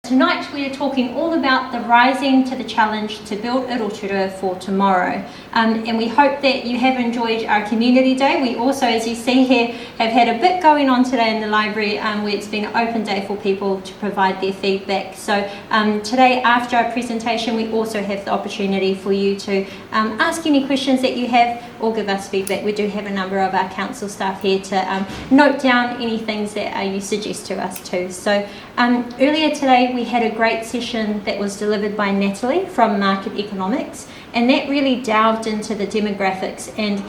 tonight we are talking all about the rising to the challenge to build a Rotorua for tomorrow. And we hope that you have enjoyed our community day. We also, as you see here, have had a bit going on today in the library where it's been an open day for people to provide their feedback. So today after our presentation we also have the opportunity for you to ask any questions that you have or give us feedback. We do have a number of our council staff here to note down any things that you suggest to us too. So earlier today we had a great session that was delivered by Natalie from Market Economics, and that really delved into the demographics and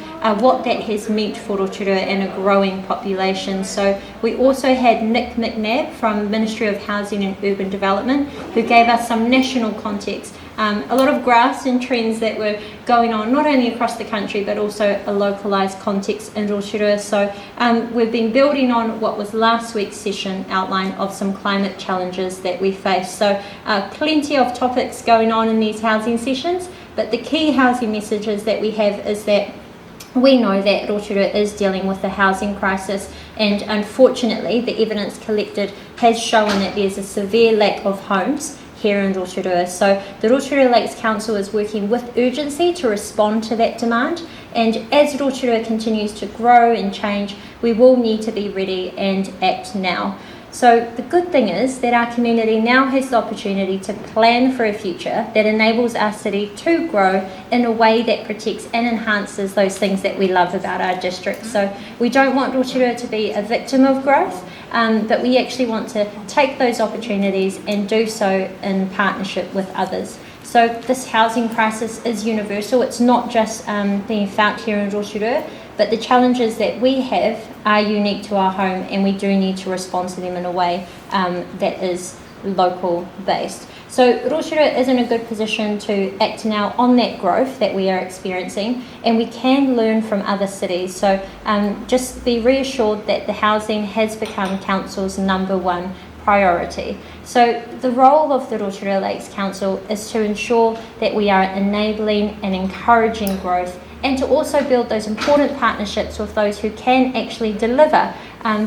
what that has meant for Rotorua and a growing population. So we also had Nick McNabb from Ministry of Housing and Urban Development, who gave us some national context, a lot of graphs and trends that were going on not only across the country but also a localised context in Rotorua. So we've been building on what was last week's session outline of some climate challenges that we face. So plenty of topics going on in these housing sessions, but the key housing messages that we have is that we know that Rotorua is dealing with the housing crisis, and unfortunately the evidence collected has shown that there's a severe lack of homes here in Rotorua. So the Rotorua Lakes Council is working with urgency to respond to that demand, and as Rotorua continues to grow and change, we will need to be ready and act now. So the good thing is that our community now has the opportunity to plan for a future that enables our city to grow in a way that protects and enhances those things that we love about our district. So we don't want Rotorua to be a victim of growth, but we actually want to take those opportunities and do so in partnership with others. So this housing crisis is universal. It's not just being felt here in Rotorua, but the challenges that we have are unique to our home, and we do need to respond to them in a way that is local based. So Rotorua is in a good position to act now on that growth that we are experiencing, and we can learn from other cities. So just be reassured that the housing has become Council's #1 priority. So the role of the Rotorua Lakes Council is to ensure that we are enabling and encouraging growth, and to also build those important partnerships with those who can actually deliver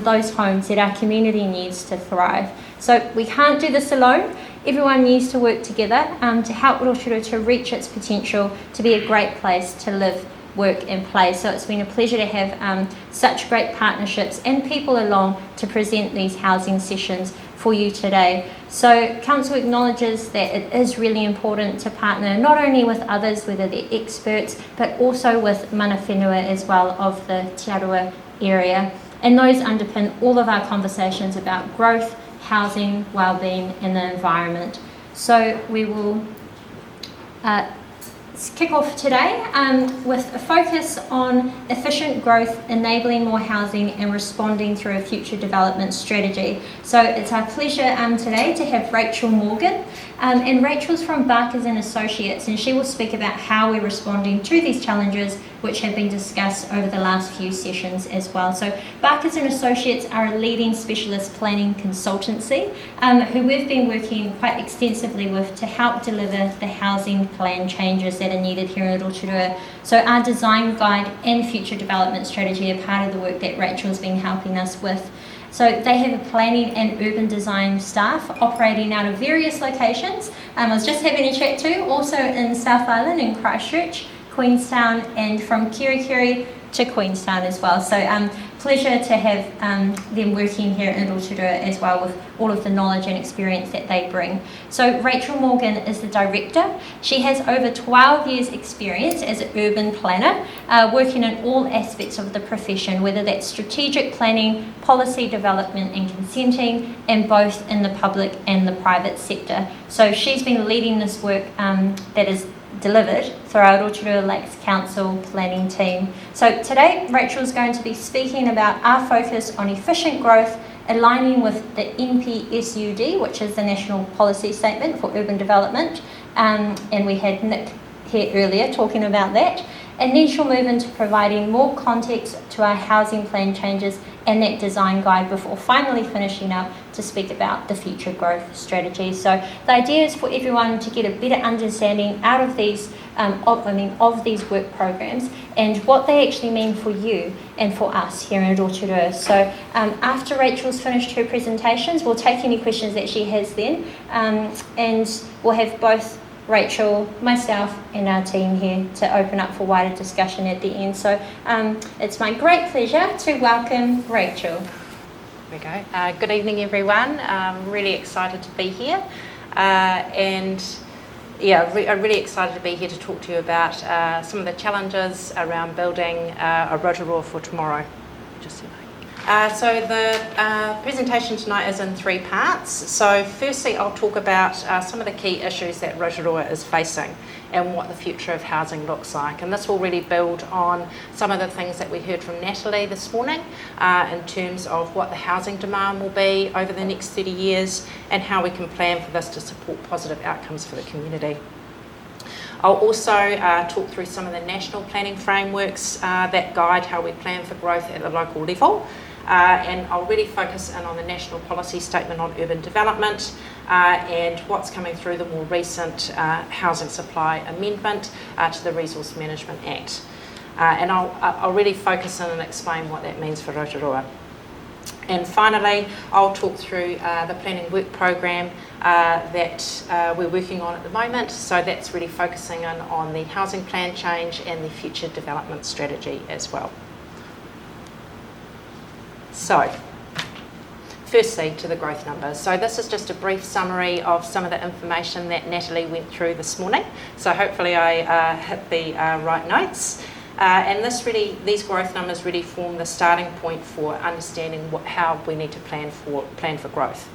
those homes that our community needs to thrive. So we can't do this alone. Everyone needs to work together to help Rotorua to reach its potential to be a great place to live, work and play. So it's been a pleasure to have such great partnerships and people along to present these housing sessions for you today. So Council acknowledges that it is really important to partner not only with others, whether they're experts, but also with mana whenua as well of the Te Aroha area. And those underpin all of our conversations about growth, housing, wellbeing and the environment. So we will kick off today with a focus on efficient growth, enabling more housing and responding through a future development strategy. So it's our pleasure today to have Rachel Morgan, and Rachel's from Barkers and Associates, and she will speak about how we're responding to these challenges which have been discussed over the last few sessions as well. So Barkers and Associates are a leading specialist planning consultancy who we've been working quite extensively with to help deliver the housing plan changes that are needed here in Rotorua. So our design guide and future development strategy are part of the work that Rachel's been helping us with. So they have a planning and urban design staff operating out of various locations. I was just having a chat too, also in South Island in Christchurch, Queenstown, and from Kirikiri to Queenstown as well. So pleasure to have them working here in Rotorua as well with all of the knowledge and experience that they bring. So Rachel Morgan is the director. She has over 12 years experience as an urban planner, working in all aspects of the profession, whether that's strategic planning, policy development and consenting, and both in the public and the private sector. So she's been leading this work that is delivered through our Rotorua Lakes Council planning team. So today Rachel's going to be speaking about our focus on efficient growth, aligning with the NPSUD, which is the National Policy Statement for Urban Development, and we had Nick here earlier talking about that. And then she'll move into providing more context to our housing plan changes and that design guide before finally finishing up to speak about the future growth strategy. So the idea is for everyone to get a better understanding out of these of these work programs and what they actually mean for you and for us here in Rotorua. So after Rachel's finished her presentations, we'll take any questions that she has then, and we'll have both Rachel, myself and our team here to open up for wider discussion at the end. So it's my great pleasure to welcome Rachel. There we go. Good evening everyone. I'm really excited to be here I'm really excited to be here to talk to you about some of the challenges around building a Rotorua for tomorrow. So the presentation tonight is in 3 parts. So firstly, I'll talk about some of the key issues that Rotorua is facing and what the future of housing looks like. And this will really build on some of the things that we heard from Natalie this morning in terms of what the housing demand will be over the next 30 years and how we can plan for this to support positive outcomes for the community. I'll also talk through some of the national planning frameworks that guide how we plan for growth at the local level. And I'll really focus in on the National Policy Statement on Urban Development and what's coming through the more recent Housing Supply Amendment to the Resource Management Act. And I'll really focus in and explain what that means for Rotorua. And finally, I'll talk through the planning work program that we're working on at the moment. So that's really focusing in on the housing plan change and the future development strategy as well. So, firstly to the growth numbers. So this is just a brief summary of some of the information that Natalie went through this morning. So hopefully I hit the right notes. And these growth numbers really form the starting point for understanding how we need to plan for growth.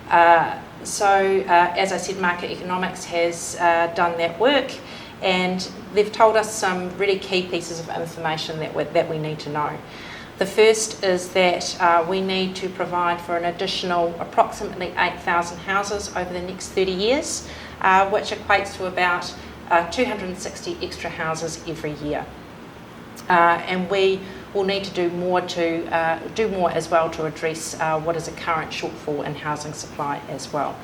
As I said, market economics has done that work, and they've told us some really key pieces of information that we need to know. The first is that we need to provide for an additional approximately 8,000 houses over the next 30 years, which equates to about 260 extra houses every year. And we will need to do more as well to address what is a current shortfall in housing supply as well.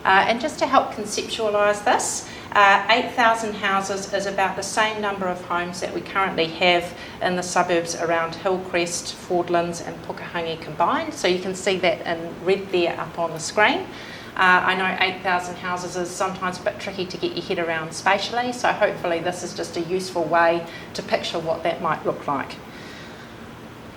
And just to help conceptualise this, 8,000 houses is about the same number of homes that we currently have in the suburbs around Hillcrest, Fordlands and Pukehangi combined. So you can see that in red there up on the screen. I know 8,000 houses is sometimes a bit tricky to get your head around spatially, so hopefully this is just a useful way to picture what that might look like.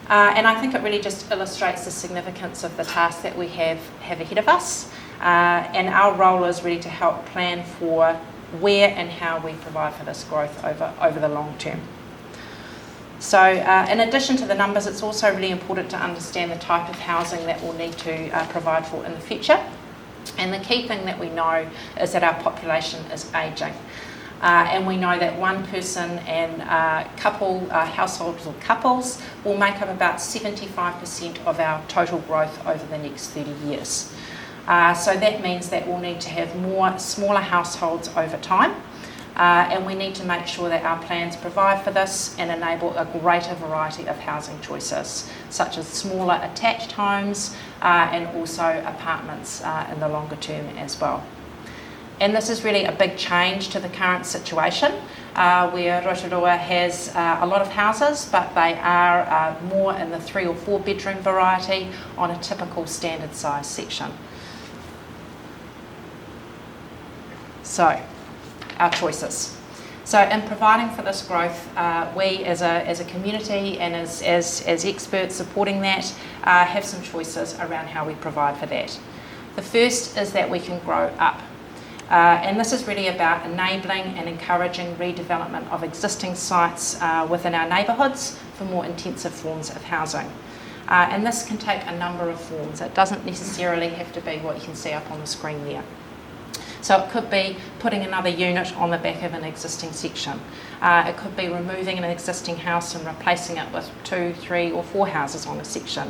And I think it really just illustrates the significance of the task that we have ahead of us. And our role is really to help plan for where and how we provide for this growth over the long term. So in addition to the numbers, it's also really important to understand the type of housing that we'll need to provide for in the future. And the key thing that we know is that our population is ageing. And we know that one person and households or couples will make up about 75% of our total growth over the next 30 years. So that means that we'll need to have more smaller households over time, and we need to make sure that our plans provide for this and enable a greater variety of housing choices, such as smaller attached homes and also apartments in the longer term as well. And this is really a big change to the current situation, where Rotorua has a lot of houses, but they are more in the 3 or 4 bedroom variety on a typical standard size section. So, our choices. So in providing for this growth, we as a community and as experts supporting that have some choices around how we provide for that. The first is that we can grow up. And this is really about enabling and encouraging redevelopment of existing sites within our neighbourhoods for more intensive forms of housing. And this can take a number of forms. It doesn't necessarily have to be what you can see up on the screen there. So it could be putting another unit on the back of an existing section. It could be removing an existing house and replacing it with 2, 3 or 4 houses on a section.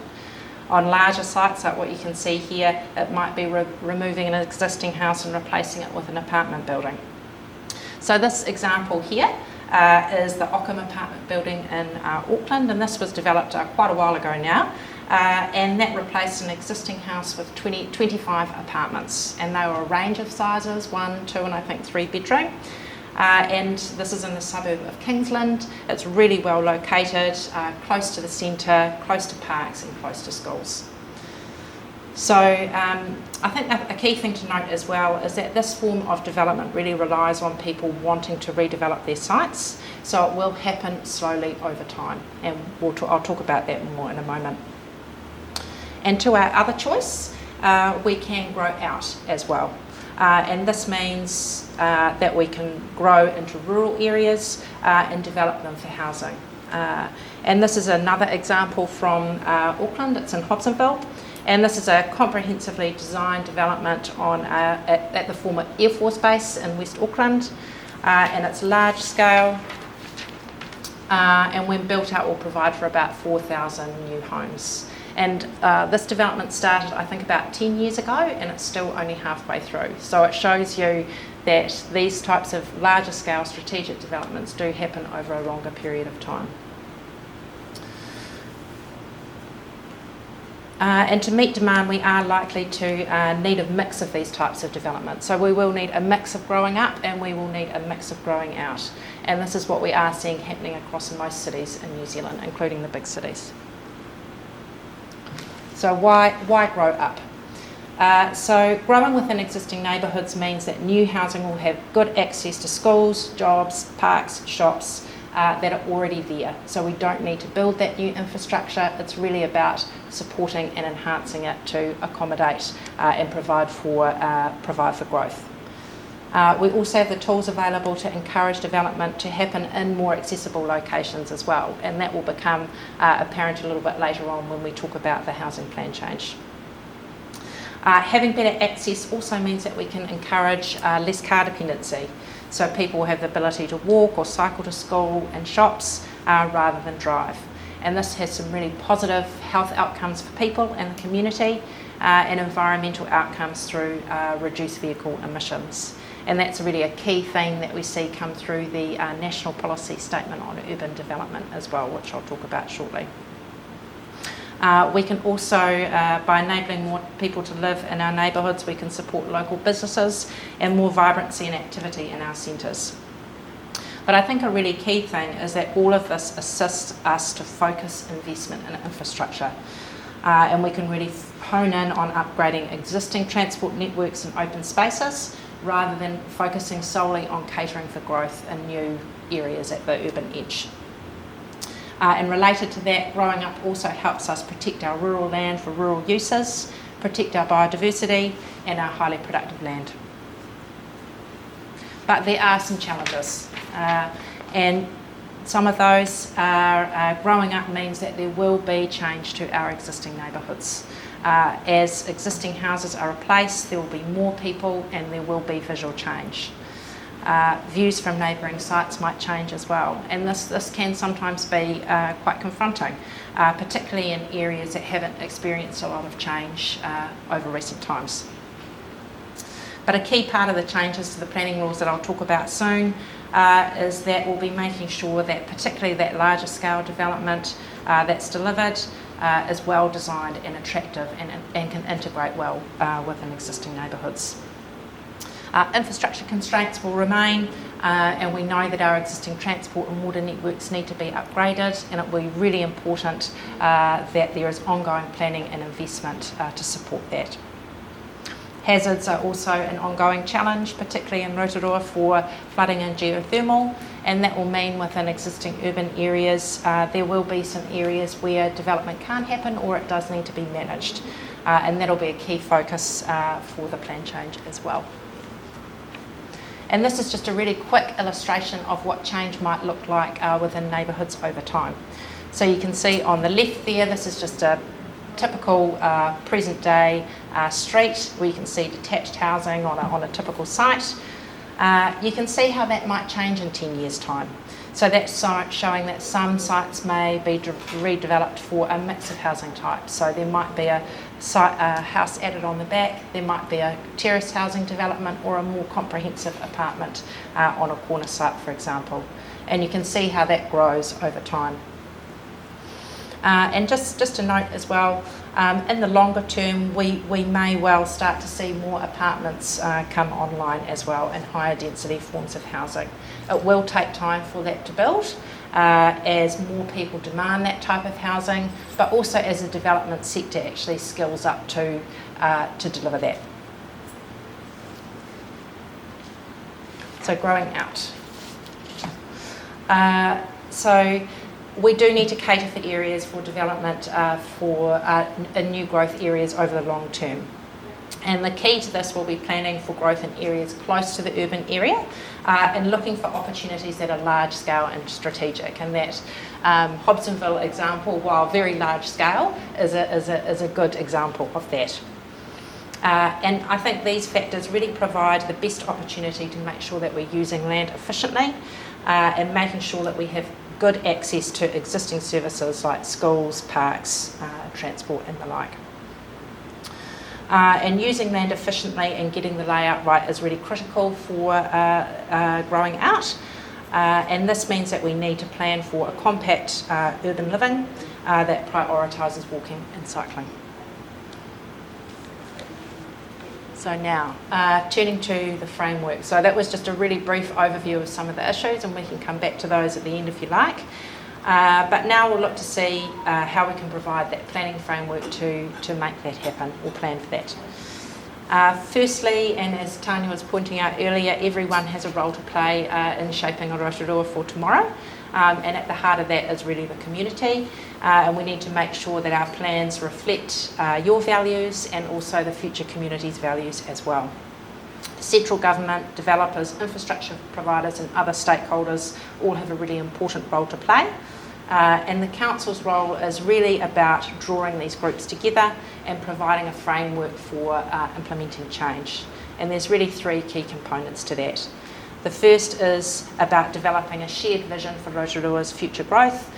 On larger sites like what you can see here, it might be removing an existing house and replacing it with an apartment building. So this example here is the Ockham apartment building in Auckland, and this was developed quite a while ago now. And that replaced an existing house with 25 apartments, and they were a range of sizes, 1, 2 and I think 3 bedroom. And this is in the suburb of Kingsland. It's really well located, close to the centre, close to parks and close to schools. So I think a key thing to note as well is that this form of development really relies on people wanting to redevelop their sites, so it will happen slowly over time, and I'll talk about that more in a moment. And to our other choice, we can grow out as well. And this means that we can grow into rural areas and develop them for housing. And this is another example from Auckland. It's in Hobsonville, and this is a comprehensively designed development at the former Air Force Base in West Auckland, and it's large scale, and when built out will provide for about 4,000 new homes. And this development started, I think, about 10 years ago, and it's still only halfway through. So it shows you that these types of larger scale strategic developments do happen over a longer period of time. And to meet demand, we are likely to need a mix of these types of developments. So we will need a mix of growing up, and we will need a mix of growing out. And this is what we are seeing happening across most cities in New Zealand, including the big cities. So why grow up? So growing within existing neighbourhoods means that new housing will have good access to schools, jobs, parks, shops that are already there. So we don't need to build that new infrastructure. It's really about supporting and enhancing it to accommodate and provide for growth. We also have the tools available to encourage development to happen in more accessible locations as well, and that will become apparent a little bit later on when we talk about the housing plan change. Having better access also means that we can encourage less car dependency, so people will have the ability to walk or cycle to school and shops rather than drive. And this has some really positive health outcomes for people and the community, and environmental outcomes through reduced vehicle emissions. And that's really a key thing that we see come through the National Policy Statement on Urban Development as well, which I'll talk about shortly. We can also, by enabling more people to live in our neighbourhoods, we can support local businesses and more vibrancy and activity in our centres. But I think a really key thing is that all of this assists us to focus investment in infrastructure. And we can really hone in on upgrading existing transport networks and open spaces, rather than focusing solely on catering for growth in new areas at the urban edge. And related to that, growing up also helps us protect our rural land for rural uses, protect our biodiversity and our highly productive land. But there are some challenges, and some of those are growing up means that there will be change to our existing neighbourhoods. As existing houses are replaced, there will be more people and there will be visual change. Views from neighbouring sites might change as well, and this can sometimes be quite confronting, particularly in areas that haven't experienced a lot of change over recent times. But a key part of the changes to the planning rules that I'll talk about soon is that we'll be making sure that particularly that larger scale development that's delivered is well designed and attractive and can integrate well within existing neighbourhoods. Infrastructure constraints will remain, and we know that our existing transport and water networks need to be upgraded, and it will be really important that there is ongoing planning and investment to support that. Hazards are also an ongoing challenge, particularly in Rotorua for flooding and geothermal, and that will mean within existing urban areas there will be some areas where development can't happen or it does need to be managed, and that'll be a key focus for the plan change as well. And this is just a really quick illustration of what change might look like within neighbourhoods over time. So you can see on the left there, this is just a typical present day street where you can see detached housing on a typical site. You can see how that might change in 10 years' time. So that's showing that some sites may be redeveloped for a mix of housing types. So there might be a house added on the back, there might be a terrace housing development or a more comprehensive apartment on a corner site, for example. and you can see how that grows over time. And just to note as well, in the longer term, we may well start to see more apartments come online as well, and higher density forms of housing. It will take time for that to build, as more people demand that type of housing, but also as the development sector actually skills up to deliver that. So growing out. So we do need to cater for areas for development in new growth areas over the long term. And the key to this will be planning for growth in areas close to the urban area and looking for opportunities that are large scale and strategic. And that Hobsonville example, while very large scale, is a good example of that. And I think these factors really provide the best opportunity to make sure that we're using land efficiently and making sure that we have good access to existing services like schools, parks, transport and the like. And using land efficiently and getting the layout right is really critical for growing out. And this means that we need to plan for a compact urban living that prioritises walking and cycling. So now, turning to the framework. So that was just a really brief overview of some of the issues, and we can come back to those at the end if you like. But now we'll look to see how we can provide that planning framework to make that happen, or plan for that. Firstly, and as Tania was pointing out earlier, everyone has a role to play in shaping a Rotorua for tomorrow. And at the heart of that is really the community, and we need to make sure that our plans reflect your values and also the future community's values as well. Central government, developers, infrastructure providers and other stakeholders all have a really important role to play, and the council's role is really about drawing these groups together and providing a framework for implementing change. And there's really three key components to that. The first is about developing a shared vision for Rotorua's future growth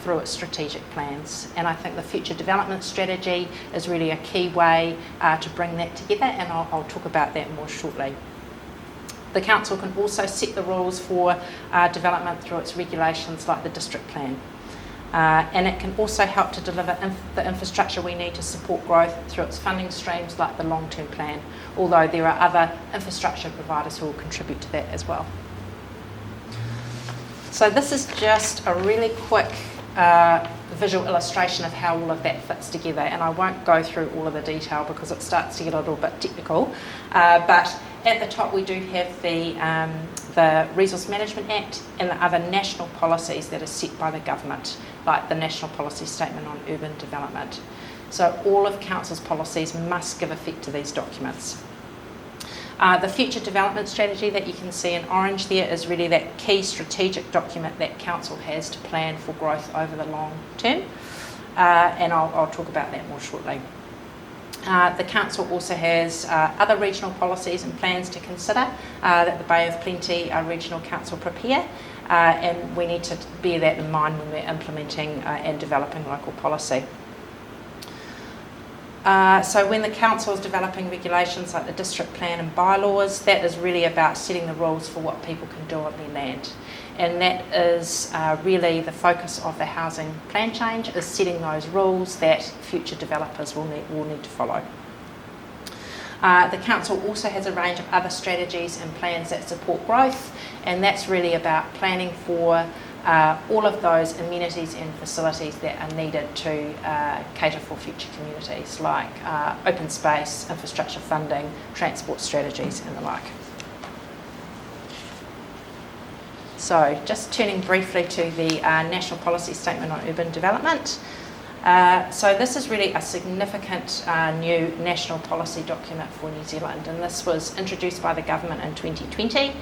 through its strategic plans. And I think the future development strategy is really a key way to bring that together, and I'll talk about that more shortly. The council can also set the rules for development through its regulations like the district plan. And it can also help to deliver the infrastructure we need to support growth through its funding streams like the long-term plan, although there are other infrastructure providers who will contribute to that as well. So this is just a really quick visual illustration of how all of that fits together, and I won't go through all of the detail because it starts to get a little bit technical, but at the top we do have the Resource Management Act and the other national policies that are set by the government, like the National Policy Statement on Urban Development. So all of Council's policies must give effect to these documents. The future development strategy that you can see in orange there is really that key strategic document that Council has to plan for growth over the long term, and I'll talk about that more shortly. The Council also has other regional policies and plans to consider that the Bay of Plenty Regional Council prepare, and we need to bear that in mind when we're implementing and developing local policy. So when the council is developing regulations like the district plan and bylaws, that is really about setting the rules for what people can do on their land. And that is really the focus of the housing plan change, is setting those rules that future developers will need to follow. The council also has a range of other strategies and plans that support growth, and that's really about planning for all of those amenities and facilities that are needed to cater for future communities, like open space, infrastructure funding, transport strategies and the like. So just turning briefly to the National Policy Statement on Urban Development. So this is really a significant new national policy document for New Zealand, and this was introduced by the government in 2020,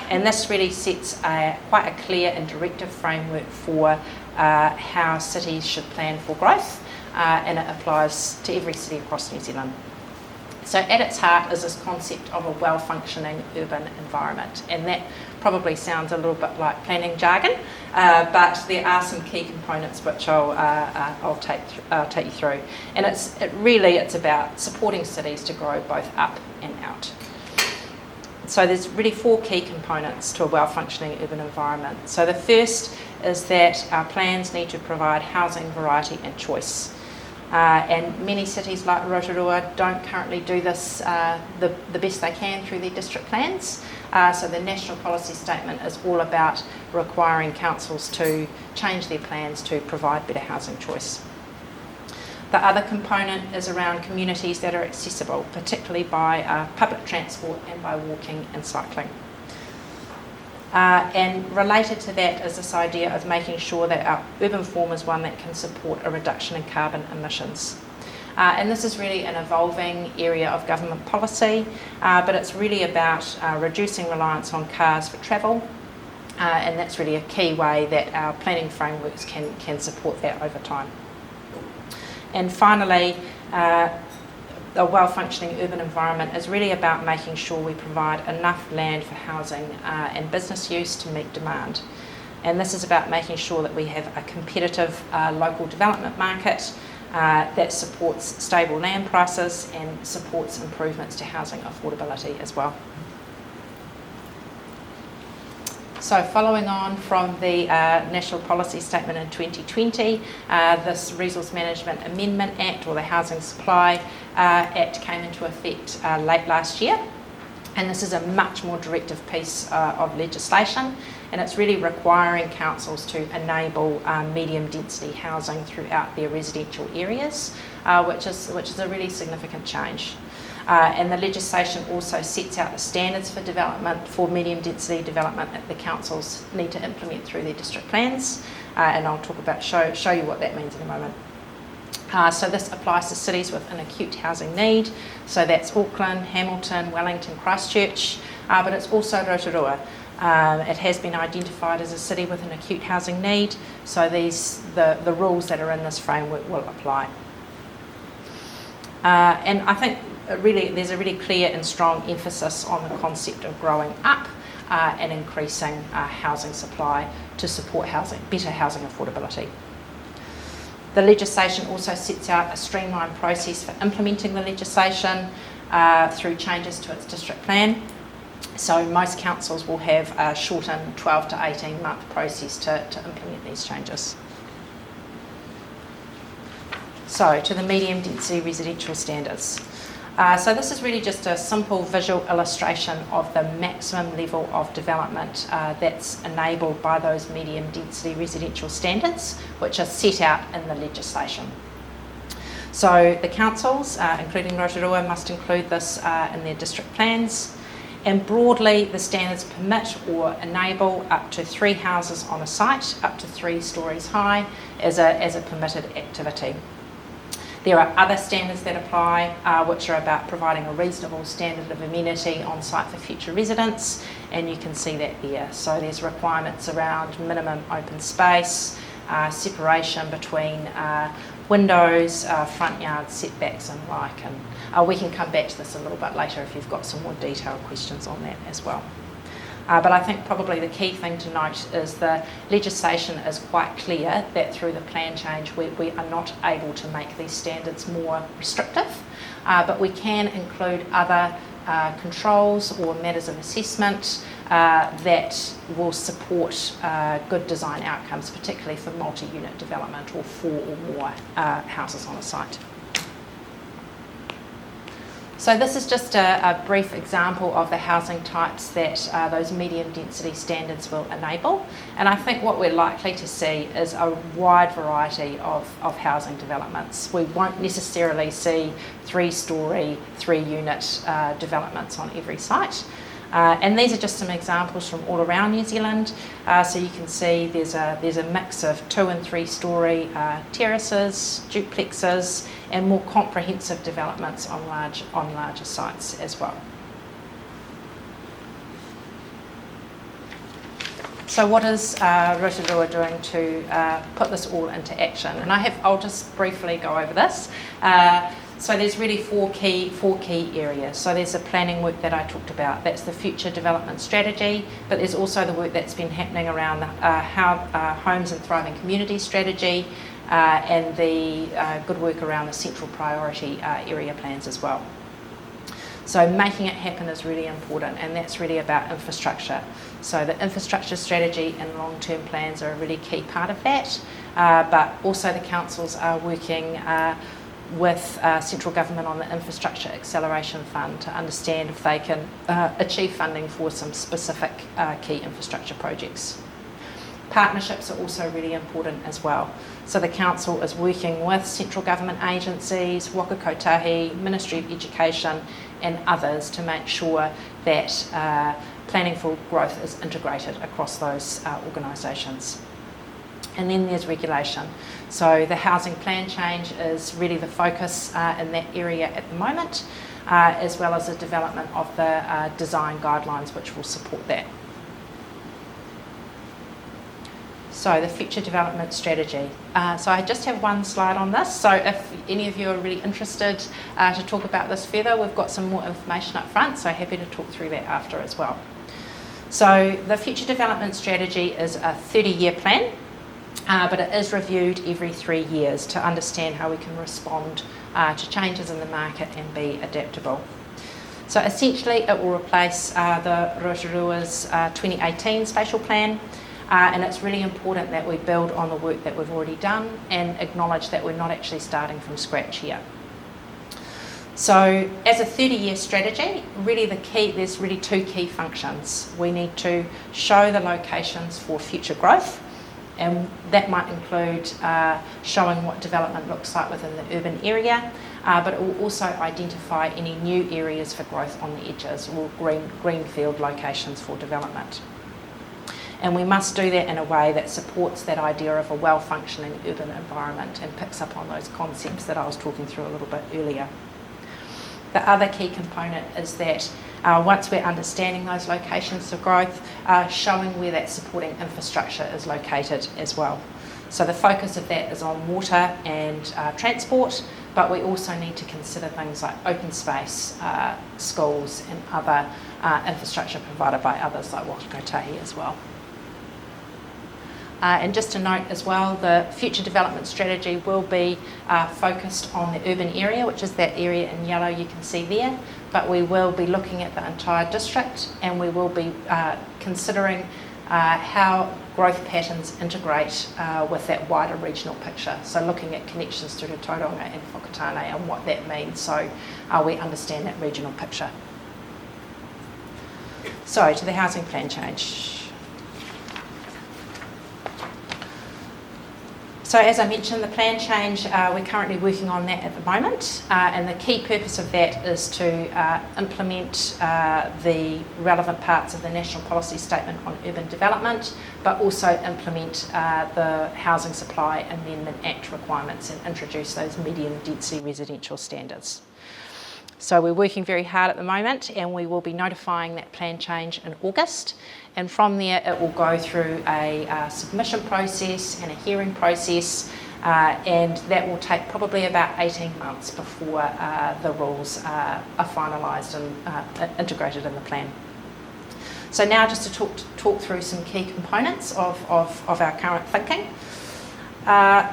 and this really sets quite a clear and directive framework for how cities should plan for growth, and it applies to every city across New Zealand. So at its heart is this concept of a well-functioning urban environment, and that probably sounds a little bit like planning jargon, but there are some key components which I'll take you through. And it's about supporting cities to grow both up and out. So there's really 4 key components to a well-functioning urban environment. So the first is that our plans need to provide housing variety and choice. And many cities like Rotorua don't currently do this the best they can through their district plans. So the national policy statement is all about requiring councils to change their plans to provide better housing choice. The other component is around communities that are accessible, particularly by public transport and by walking and cycling. And related to that is this idea of making sure that our urban form is one that can support a reduction in carbon emissions. And this is really an evolving area of government policy, but it's really about reducing reliance on cars for travel, and that's really a key way that our planning frameworks can support that over time. And finally, a well-functioning urban environment is really about making sure we provide enough land for housing and business use to meet demand. And this is about making sure that we have a competitive local development market that supports stable land prices and supports improvements to housing affordability as well. So following on from the National Policy Statement in 2020, this Resource Management Amendment Act, or the Housing Supply Act, came into effect late last year. And this is a much more directive piece of legislation, and it's really requiring councils to enable medium density housing throughout their residential areas, which is a really significant change. And the legislation also sets out the standards for development, for medium density development, that the councils need to implement through their district plans, and I'll talk about show you what that means in a moment. So this applies to cities with an acute housing need, so that's Auckland, Hamilton, Wellington, Christchurch, but it's also Rotorua. It has been identified as a city with an acute housing need, so the rules that are in this framework will apply. And I think there's a really clear and strong emphasis on the concept of growing up and increasing housing supply to support better housing affordability. The legislation also sets out a streamlined process for implementing the legislation through changes to its district plan. So most councils will have a shortened 12 to 18 month process to implement these changes. So to the medium density residential standards. So this is really just a simple visual illustration of the maximum level of development that's enabled by those medium density residential standards, which are set out in the legislation. So the councils, including Rotorua, must include this in their district plans. And broadly, the standards permit or enable up to 3 houses on a site, up to 3 stories high, as a permitted activity. There are other standards that apply, which are about providing a reasonable standard of amenity on site for future residents, and you can see that there. So there's requirements around minimum open space, separation between windows, front yard setbacks and like, and we can come back to this a little bit later if you've got some more detailed questions on that as well. But I think probably the key thing to note is the legislation is quite clear that through the plan change we are not able to make these standards more restrictive, but we can include other controls or matters of assessment that will support good design outcomes, particularly for multi-unit development or 4 or more houses on a site. So this is just a brief example of the housing types that those medium density standards will enable. And I think what we're likely to see is a wide variety of housing developments. We won't necessarily see 3-storey, 3-unit developments on every site. And these are just some examples from all around New Zealand. So you can see there's a mix of 2- and 3-storey terraces, duplexes, and more comprehensive developments on larger sites as well. So what is Rotorua doing to put this all into action? And I'll just briefly go over this. So there's really four key areas. So there's the planning work that I talked about. That's the future development strategy, but there's also the work that's been happening around the homes and thriving community strategy, and the good work around the central priority area plans as well. So making it happen is really important, and that's really about infrastructure. So the infrastructure strategy and long-term plans are a really key part of that, but also the councils are working with central government on the Infrastructure Acceleration Fund to understand if they can achieve funding for some specific key infrastructure projects. Partnerships are also really important as well. So the council is working with central government agencies, Waka Kotahi, Ministry of Education and others to make sure that planning for growth is integrated across those organisations. And then there's regulation. So the housing plan change is really the focus in that area at the moment, as well as the development of the design guidelines which will support that. So the future development strategy. So I just have one slide on this. So if any of you are really interested to talk about this further, we've got some more information up front, so happy to talk through that after as well. So the future development strategy is a 30-year plan. But it is reviewed every 3 years to understand how we can respond to changes in the market and be adaptable. So essentially it will replace the Rotorua's 2018 spatial plan, and it's really important that we build on the work that we've already done and acknowledge that we're not actually starting from scratch here. So as a 30-year strategy, really there's really two key functions. We need to show the locations for future growth, and that might include showing what development looks like within the urban area, but it will also identify any new areas for growth on the edges, or greenfield locations for development. And we must do that in a way that supports that idea of a well-functioning urban environment and picks up on those concepts that I was talking through a little bit earlier. The other key component is that once we're understanding those locations of growth, showing where that supporting infrastructure is located as well. So the focus of that is on water and transport, but we also need to consider things like open space, schools and other infrastructure provided by others like Waka Kotahi as well. And just to note as well, the future development strategy will be focused on the urban area, which is that area in yellow you can see there, but we will be looking at the entire district, and we will be considering how growth patterns integrate with that wider regional picture. So looking at connections through to Tauranga and Whakatane and what that means, so we understand that regional picture. So to the housing plan change. So as I mentioned, the plan change, we're currently working on that at the moment, and the key purpose of that is to implement the relevant parts of the National Policy Statement on Urban Development, but also implement the Housing Supply Amendment Act requirements and introduce those medium density residential standards. So we're working very hard at the moment, and we will be notifying that plan change in August. And from there, it will go through a submission process and a hearing process, and that will take probably about 18 months before the rules are finalised and integrated in the plan. So now just to talk through some key components of our current thinking.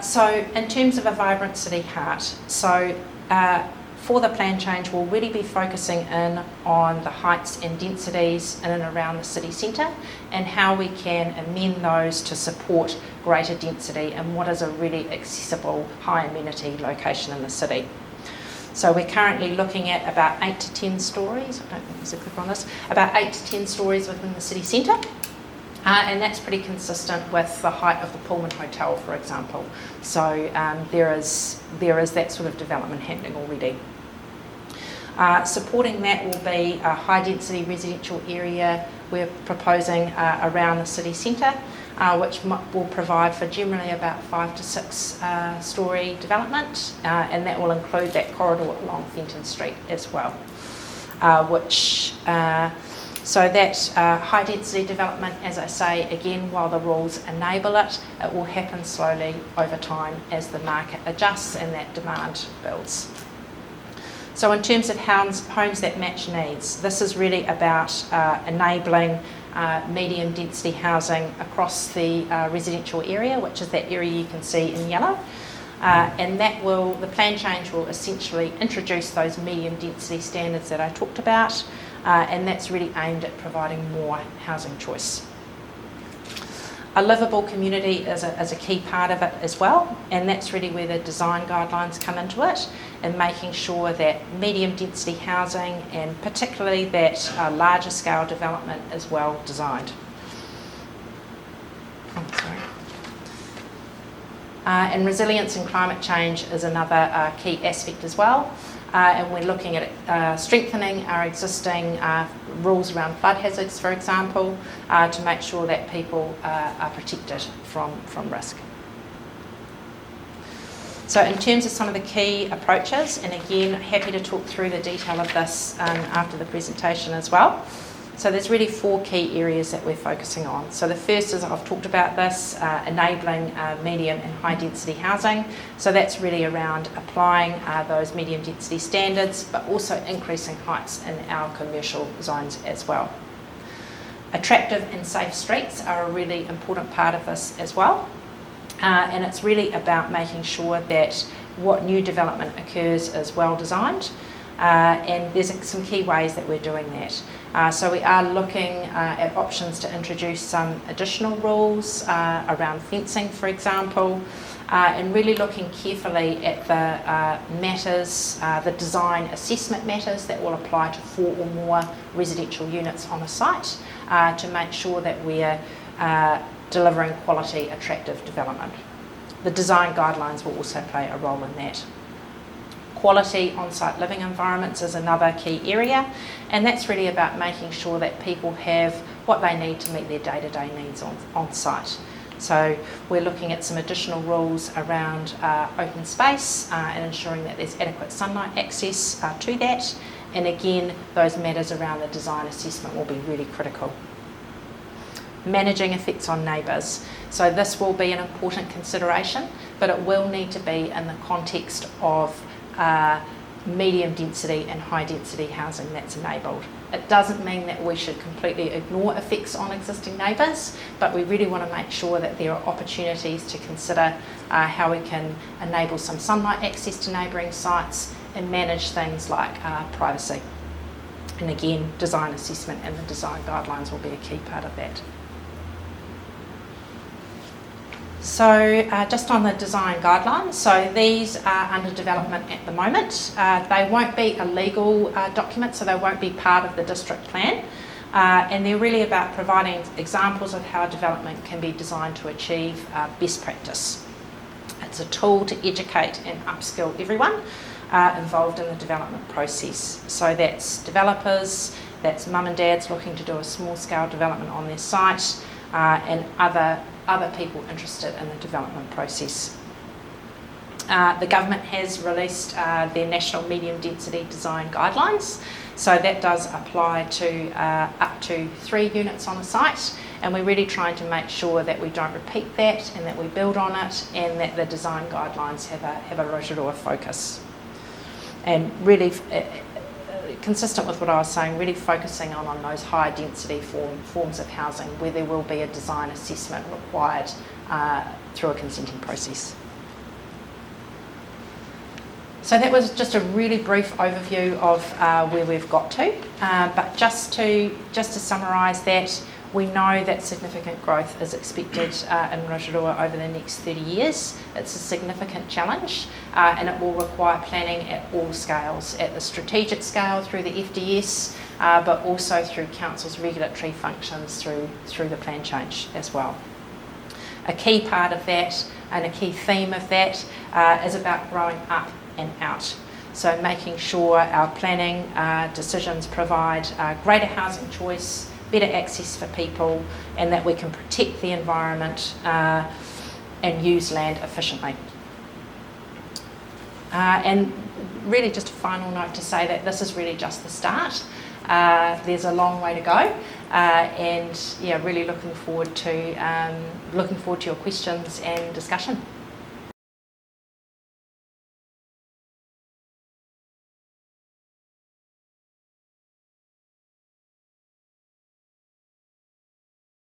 So in terms of a vibrant city heart, so for the plan change, we'll really be focusing in on the heights and densities in and around the city centre and how we can amend those to support greater density and what is a really accessible, high amenity location in the city. So we're currently looking at about 8 to 10 stories, I don't think there's a click on this, about 8 to 10 stories within the city centre. And that's pretty consistent with the height of the Pullman Hotel, for example. So there is that sort of development happening already. Supporting that will be a high density residential area we're proposing around the city centre, which will provide for generally about 5 to 6 storey development, and that will include that corridor along Fenton Street as well, so that high density development, as I say, again, while the rules enable it, it will happen slowly over time as the market adjusts and that demand builds. So in terms of homes that match needs, this is really about enabling medium density housing across the residential area, which is that area you can see in yellow. And the plan change will essentially introduce those medium density standards that I talked about, and that's really aimed at providing more housing choice. A livable community is a key part of it as well, and that's really where the design guidelines come into it, and making sure that medium density housing, and particularly that larger scale development, is well designed. And resilience and climate change is another key aspect as well. And we're looking at strengthening our existing rules around flood hazards, for example, to make sure that people are protected from risk. So in terms of some of the key approaches, and again, happy to talk through the detail of this after the presentation as well. So there's really 4 key areas that we're focusing on. So the first is, I've talked about this, enabling medium and high density housing. So that's really around applying those medium density standards, but also increasing heights in our commercial zones as well. Attractive and safe streets are a really important part of this as well. And it's really about making sure that what new development occurs is well designed. And there's some key ways that we're doing that. So we are looking at options to introduce some additional rules around fencing, for example, and really looking carefully at the matters, the design assessment matters that will apply to 4 or more residential units on a site to make sure that we're delivering quality, attractive development. The design guidelines will also play a role in that. Quality on-site living environments is another key area, and that's really about making sure that people have what they need to meet their day-to-day needs on site. So we're looking at some additional rules around open space and ensuring that there's adequate sunlight access to that, and again, those matters around the design assessment will be really critical. Managing effects on neighbours. So this will be an important consideration, but it will need to be in the context of medium density and high density housing that's enabled. It doesn't mean that we should completely ignore effects on existing neighbours, but we really want to make sure that there are opportunities to consider how we can enable some sunlight access to neighbouring sites and manage things like privacy. And again, design assessment and the design guidelines will be a key part of that. So just on the design guidelines, so these are under development at the moment. They won't be a legal document, so they won't be part of the district plan. And they're really about providing examples of how development can be designed to achieve best practice. It's a tool to educate and upskill everyone involved in the development process. So that's developers, that's mum and dads looking to do a small scale development on their site, and other people interested in the development process. The government has released their national medium density design guidelines, so that does apply to up to 3 units on a site, and we're really trying to make sure that we don't repeat that and that we build on it, and that the design guidelines have a Rotorua focus. And really, consistent with what I was saying, really focusing on those high density forms of housing where there will be a design assessment required through a consenting process. So that was just a really brief overview of where we've got to, but just to summarise that, we know that significant growth is expected in Rotorua over the next 30 years. It's a significant challenge, and it will require planning at all scales, at the strategic scale through the FDS, but also through council's regulatory functions through the plan change as well. A key part of that and a key theme of that is about growing up and out. So making sure our planning decisions provide greater housing choice, better access for people, and that we can protect the environment and use land efficiently. And really just a final note to say that this is really just the start. There's a long way to go, and yeah, really looking forward to your questions and discussion.